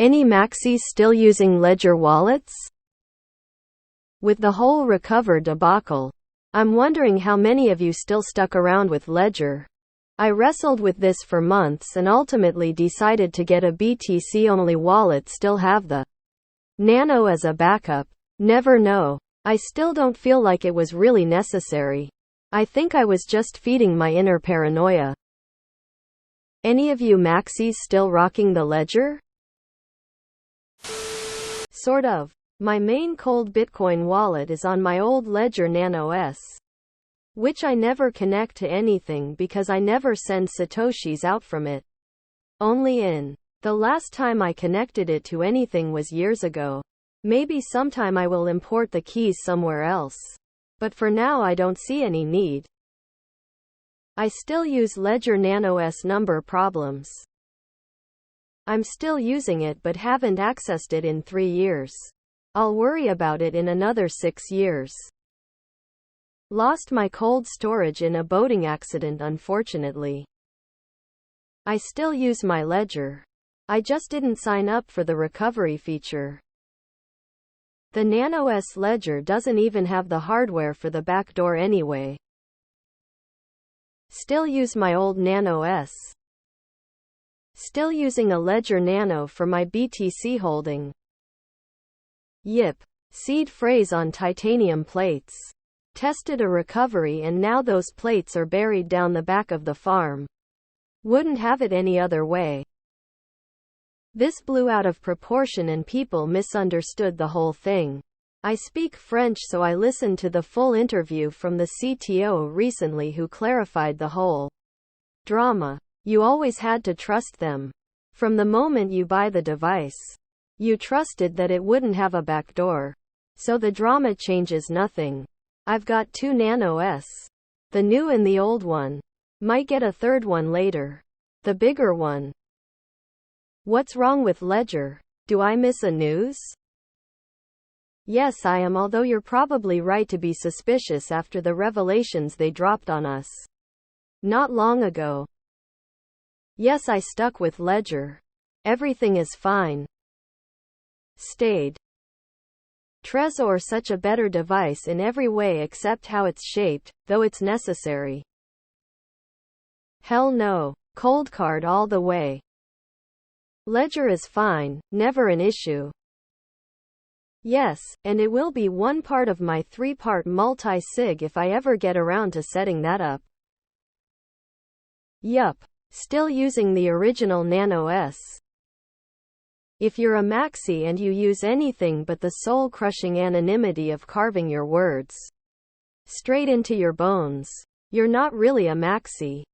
Any maxis still using Ledger wallets? With the whole Recover debacle, I'm wondering how many of you still stuck around with Ledger. I wrestled with this for months and ultimately decided to get a BTC-only wallet. Still have the Nano as a backup. Never know. I still don't feel like it was really necessary. I think I was just feeding my inner paranoia. Any of you maxis still rocking the Ledger? Sort of. My main cold Bitcoin wallet is on my old Ledger Nano S, which I never connect to anything because I never send satoshis out from it. Only in. The last time I connected it to anything was years ago. Maybe sometime I will import the keys somewhere else. But for now I don't see any need. I still use Ledger Nano S. Number problems. I'm still using it but haven't accessed it in 3 years. I'll worry about it in another 6 years. Lost my cold storage in a boating accident, unfortunately. I still use my Ledger. I just didn't sign up for the recovery feature. The Nano S Ledger doesn't even have the hardware for the backdoor anyway. Still use my old Nano S. Still using a Ledger Nano for my BTC holding. Yip. Seed phrase on titanium plates. Tested a recovery and now those plates are buried down the back of the farm. Wouldn't have it any other way. This blew out of proportion and people misunderstood the whole thing. I speak French, so I listened to the full interview from the CTO recently who clarified the whole drama. You always had to trust them. From the moment you buy the device, you trusted that it wouldn't have a backdoor. So the drama changes nothing. I've got 2 Nano S. The new and the old one. Might get a third one later. The bigger one. What's wrong with Ledger? Do I miss a news? Yes, I am, although you're probably right to be suspicious after the revelations they dropped on us not long ago. Yes, I stuck with Ledger. Everything is fine. Stayed. Trezor such a better device in every way except how it's shaped, though it's necessary. Hell no. Cold card all the way. Ledger is fine, never an issue. Yes, and it will be one part of my 3-part multi-sig if I ever get around to setting that up. Yup. Still using the original Nano S. If you're a maxi and you use anything but the soul-crushing anonymity of carving your words straight into your bones, you're not really a maxi.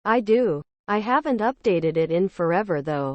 I do. I haven't updated it in forever though.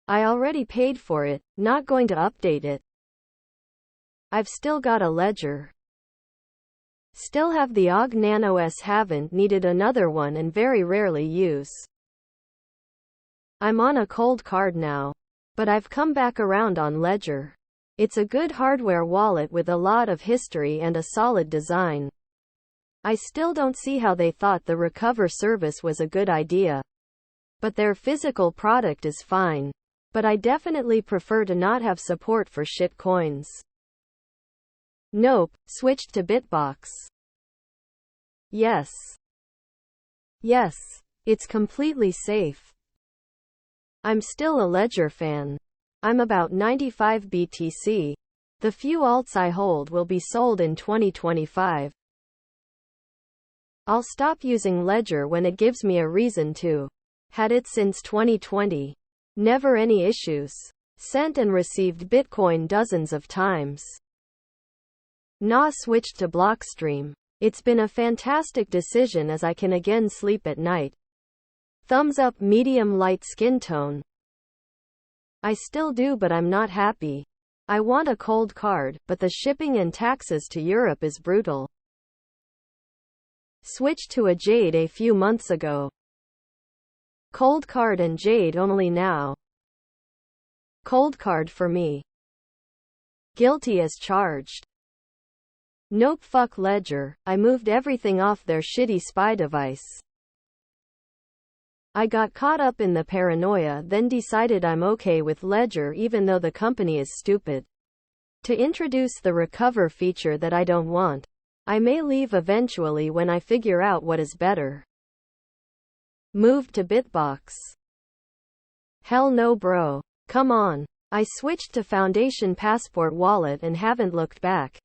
I already paid for it, not going to update it. I've still got a Ledger. Still have the OG Nano S, haven't needed another one and very rarely use. I'm on a cold card now. But I've come back around on Ledger. It's a good hardware wallet with a lot of history and a solid design. I still don't see how they thought the Recover service was a good idea. But their physical product is fine. But I definitely prefer to not have support for shit coins. Nope, switched to Bitbox. Yes. Yes, it's completely safe. I'm still a Ledger fan. I'm about 95 BTC. The few alts I hold will be sold in 2025. I'll stop using Ledger when it gives me a reason to. Had it since 2020. Never any issues. Sent and received Bitcoin dozens of times. Nah, switched to Blockstream. It's been a fantastic decision as I can again sleep at night. Thumbs up, medium light skin tone. I still do, but I'm not happy. I want a cold card, but the shipping and taxes to Europe is brutal. Switched to a Jade a few months ago. Cold card and Jade only now. Cold card for me. Guilty as charged. Nope, fuck Ledger. I moved everything off their shitty spy device. I got caught up in the paranoia, then decided I'm okay with Ledger even though the company is stupid. To introduce the recover feature that I don't want. I may leave eventually when I figure out what is better. Move to Bitbox. Hell no bro. Come on. I switched to Foundation Passport Wallet and haven't looked back.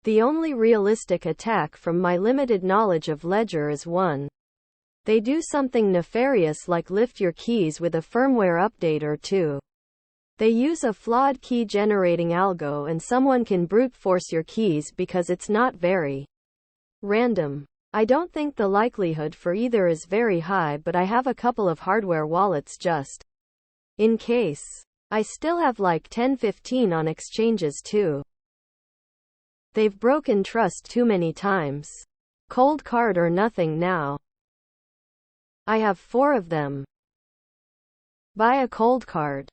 The only realistic attack from my limited knowledge of Ledger is one. They do something nefarious like lift your keys with a firmware update or two. They use a flawed key generating algo and someone can brute force your keys because it's not very random. I don't think the likelihood for either is very high, but I have a couple of hardware wallets just in case. I still have like 10-15 on exchanges too. They've broken trust too many times. Cold card or nothing now. I have 4 of them. Buy a cold card.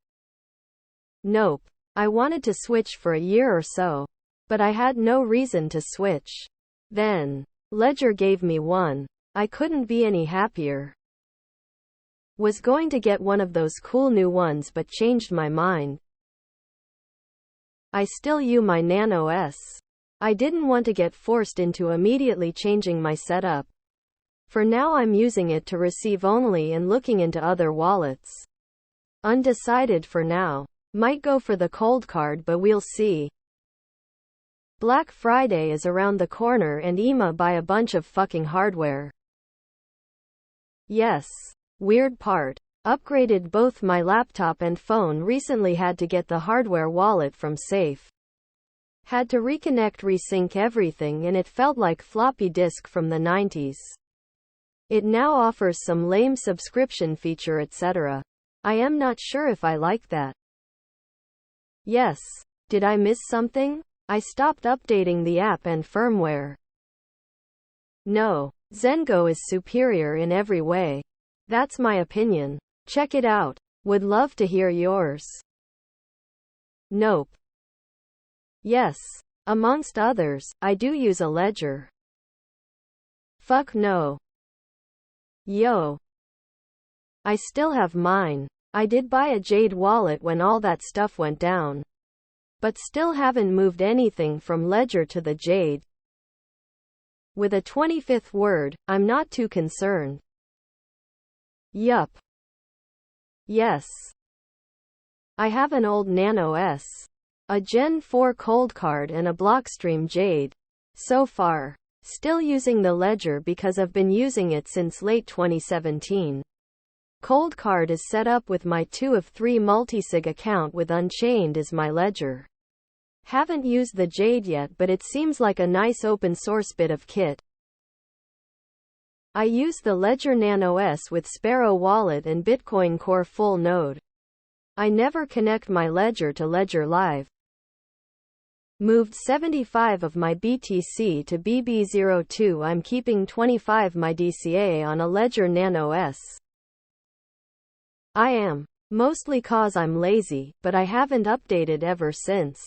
Nope. I wanted to switch for a year or so, but I had no reason to switch. Then, Ledger gave me one. I couldn't be any happier. Was going to get one of those cool new ones but changed my mind. I still use my Nano S. I didn't want to get forced into immediately changing my setup. For now I'm using it to receive only and looking into other wallets. Undecided for now. Might go for the cold card but we'll see. Black Friday is around the corner and I'ma buy a bunch of fucking hardware. Yes. Weird part. Upgraded both my laptop and phone recently, had to get the hardware wallet from Safe. Had to reconnect, resync everything, and it felt like floppy disk from the 90s. It now offers some lame subscription feature etc. I am not sure if I like that. Yes. Did I miss something? I stopped updating the app and firmware. No. Zengo is superior in every way. That's my opinion. Check it out. Would love to hear yours. Nope. Yes. Amongst others, I do use a Ledger. Fuck no. Yo. I still have mine. I did buy a Jade wallet when all that stuff went down. But still haven't moved anything from Ledger to the Jade. With a 25th word, I'm not too concerned. Yup. Yes. I have an old Nano S. A Gen 4 cold card and a Blockstream Jade. So far. Still using the Ledger because I've been using it since late 2017. Cold card is set up with my 2 of 3 multisig account with Unchained as my Ledger. Haven't used the Jade yet, but it seems like a nice open source bit of kit. I use the Ledger Nano S with Sparrow Wallet and Bitcoin Core full node. I never connect my Ledger to Ledger Live. Moved 75 of my BTC to BB02. I'm keeping 25 my DCA on a Ledger Nano S. I am. Mostly cause I'm lazy, but I haven't updated ever since.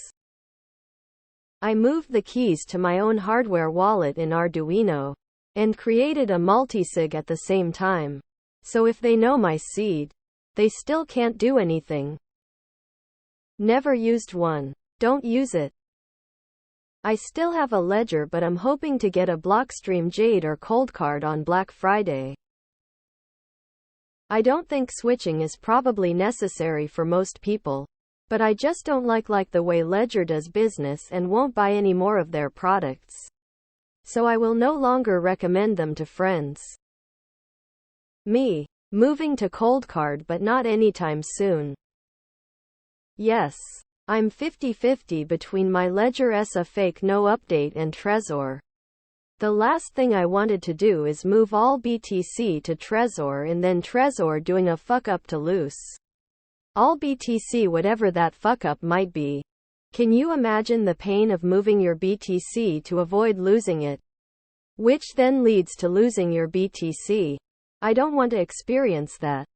I moved the keys to my own hardware wallet in Arduino, and created a multisig at the same time. So if they know my seed, they still can't do anything. Never used one. Don't use it. I still have a Ledger, but I'm hoping to get a Blockstream Jade or cold card on Black Friday. I don't think switching is probably necessary for most people, but I just don't like the way Ledger does business and won't buy any more of their products. So I will no longer recommend them to friends. Me. Moving to cold card, but not anytime soon. Yes. I'm 50-50 between my Ledger S, a fake no update, and Trezor. The last thing I wanted to do is move all BTC to Trezor and then Trezor doing a fuck up to loose all BTC, whatever that fuck up might be. Can you imagine the pain of moving your BTC to avoid losing it? Which then leads to losing your BTC. I don't want to experience that.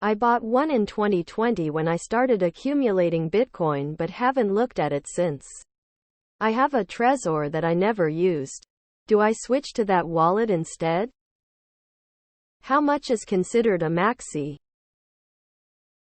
I bought one in 2020 when I started accumulating Bitcoin, but haven't looked at it since. I have a Trezor that I never used. Do I switch to that wallet instead? How much is considered a maxi?